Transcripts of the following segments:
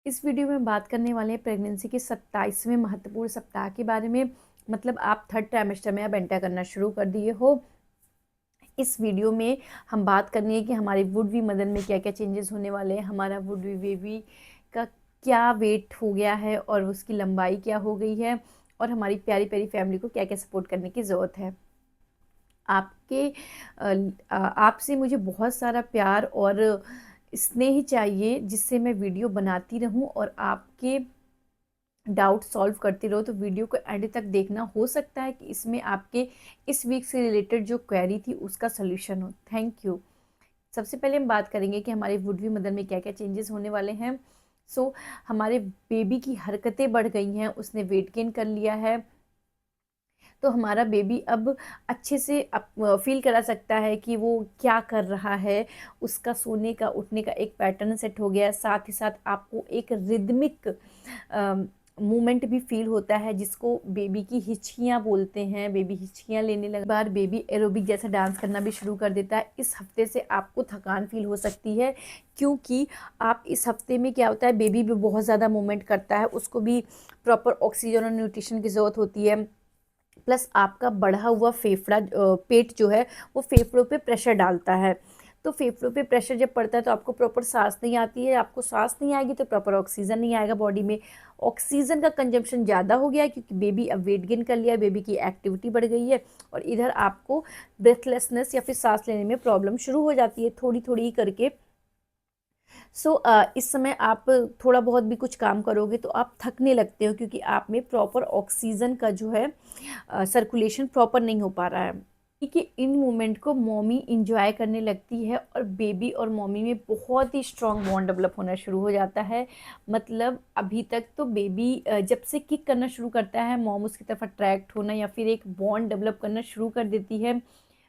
इस वीडियो में बात करने वाले हैं प्रेगनेंसी के 27वें महत्वपूर्ण सप्ताह के बारे में। मतलब आप थर्ड ट्राइमेस्टर में अब एंटर करना शुरू कर दिए हो। इस वीडियो में हम बात करनी है कि हमारी वुड बी मदर में क्या क्या चेंजेस होने वाले हैं, हमारा वुड बी बेबी का क्या वेट हो गया है और उसकी लंबाई क्या हो गई है, और हमारी प्यारी प्यारी फैमिली को क्या क्या सपोर्ट करने की ज़रूरत है। आपके आपसे मुझे बहुत सारा प्यार और स्नेह चाहिए, जिससे मैं वीडियो बनाती रहूं और आपके डाउट सॉल्व करती रहो। तो वीडियो को एंड तक देखना, हो सकता है कि इसमें आपके इस वीक से रिलेटेड जो क्वेरी थी उसका सोल्यूशन हो। Thank you. सबसे पहले हम बात करेंगे कि हमारे वुड बी मदर में क्या क्या चेंजेस होने वाले हैं। हमारे बेबी की हरकतें बढ़ गई हैं, उसने वेट गेन कर लिया है। तो हमारा बेबी अब अच्छे से फील करा सकता है कि वो क्या कर रहा है। उसका सोने का उठने का एक पैटर्न सेट हो गया है। साथ ही साथ आपको एक रिदमिक मूवमेंट भी फील होता है, जिसको बेबी की हिचकियाँ बोलते हैं। बेबी हिचकियाँ लेने लगे, बार बेबी एरोबिक जैसा डांस करना भी शुरू कर देता है। इस हफ्ते से आपको थकान फील हो सकती है, क्योंकि आप इस हफ्ते में क्या होता है, बेबी भी बहुत ज़्यादा मूवमेंट करता है, उसको भी प्रॉपर ऑक्सीजन और न्यूट्रिशन की ज़रूरत होती है। प्लस आपका बढ़ा हुआ फेफड़ा पेट जो है वो फेफड़ों पे प्रेशर डालता है। तो फेफड़ों पे प्रेशर जब पड़ता है तो आपको प्रॉपर सांस नहीं आती है। आपको सांस नहीं आएगी तो प्रॉपर ऑक्सीजन नहीं आएगा बॉडी में। ऑक्सीजन का कंजम्पशन ज़्यादा हो गया है, क्योंकि बेबी अब वेट गेन कर लिया है, बेबी की एक्टिविटी बढ़ गई है। और इधर आपको ब्रेथलेसनेस या फिर सांस लेने में प्रॉब्लम शुरू हो जाती है थोड़ी थोड़ी ही करके। इस समय आप थोड़ा बहुत भी कुछ काम करोगे तो आप थकने लगते हो, क्योंकि आप में प्रॉपर ऑक्सीजन का जो है सर्कुलेशन प्रॉपर नहीं हो पा रहा है। कि इन मोमेंट को मॉमी इंजॉय करने लगती है और बेबी और मॉमी में बहुत ही स्ट्रॉन्ग बॉन्ड डेवलप होना शुरू हो जाता है। मतलब अभी तक तो बेबी जब से किक करना शुरू करता है, मॉम उसकी तरफ अट्रैक्ट होना या फिर एक बॉन्ड डेवलप करना शुरू कर देती है।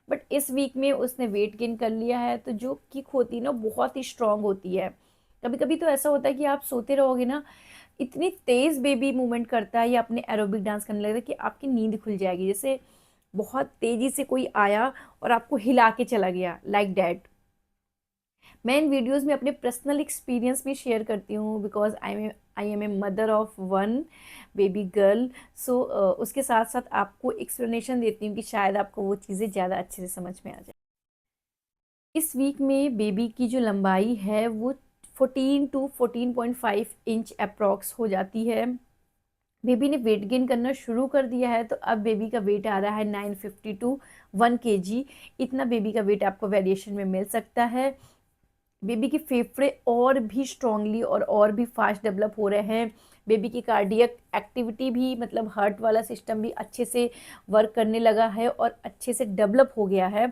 बट इस वीक में उसने वेट गेन कर लिया है, तो जो किक होती है ना बहुत ही स्ट्रांग होती है। कभी कभी तो ऐसा होता है कि आप सोते रहोगे ना, इतनी तेज बेबी मूवमेंट करता है या अपने एरोबिक डांस करने लगता है कि आपकी नींद खुल जाएगी। जैसे बहुत तेजी से कोई आया और आपको हिला के चला गया, लाइक डैट। मैं इन वीडियोस में अपने पर्सनल एक्सपीरियंस भी शेयर करती हूँ, because I am a mother of one baby girl. उसके साथ साथ आपको एक्सप्लेनेशन देती हूँ कि शायद आपको वो चीज़ें ज़्यादा अच्छे से समझ में आ जाए। इस वीक में बेबी की जो लंबाई है वो 14 टू 14.5 इंच अप्रॉक्स हो जाती है। बेबी ने वेट गेन करना शुरू कर दिया है, तो अब बेबी का वेट आ रहा है 950 टू 1 kg। इतना बेबी का वेट आपको वेरिएशन में मिल सकता है। बेबी के फेफड़े और भी स्ट्रांगली और भी फास्ट डेवलप हो रहे हैं। बेबी की कार्डियक एक्टिविटी भी, मतलब हार्ट वाला सिस्टम भी अच्छे से वर्क करने लगा है और अच्छे से डेवलप हो गया है।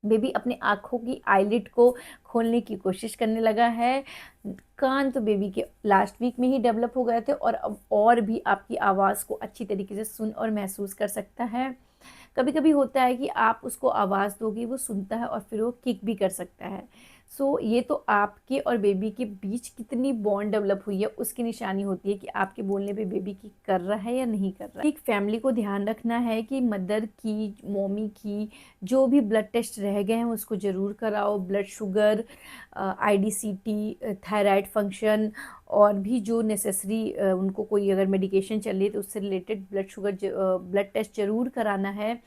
बेबी अपने आँखों की आईलिड को खोलने की कोशिश करने लगा है। कान तो बेबी के लास्ट वीक में ही डेवलप हो गए थे, और अब और भी आपकी आवाज़ को अच्छी तरीके से सुन और महसूस कर सकता है। कभी कभी होता है कि आप उसको आवाज़ दोगे, वो सुनता है और फिर वो किक भी कर सकता है। ये तो आपके और बेबी के बीच कितनी बॉन्ड डेवलप हुई है उसकी निशानी होती है, कि आपके बोलने पे बेबी किक कर रहा है या नहीं कर रहा है। एक फैमिली को ध्यान रखना है कि मदर की, मॉमी की जो भी ब्लड टेस्ट रह गए हैं उसको ज़रूर कराओ। ब्लड शुगर, आईडीसीटी, थायराइड फंक्शन, और भी जो नेसेसरी उनको कोई अगर मेडिकेशन चल रही है तो उससे रिलेटेड ब्लड टेस्ट ज़रूर कराना है।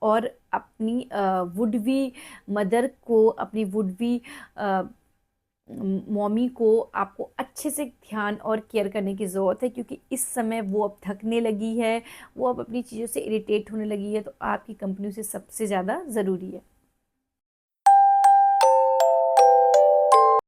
और अपनी वुड बी मदर को, अपनी वुड बी मॉमी को आपको अच्छे से ध्यान और केयर करने की ज़रूरत है, क्योंकि इस समय वो अब थकने लगी है, वो अब अपनी चीज़ों से इरिटेट होने लगी है, तो आपकी कंपनी उसे सबसे ज़्यादा ज़रूरी है।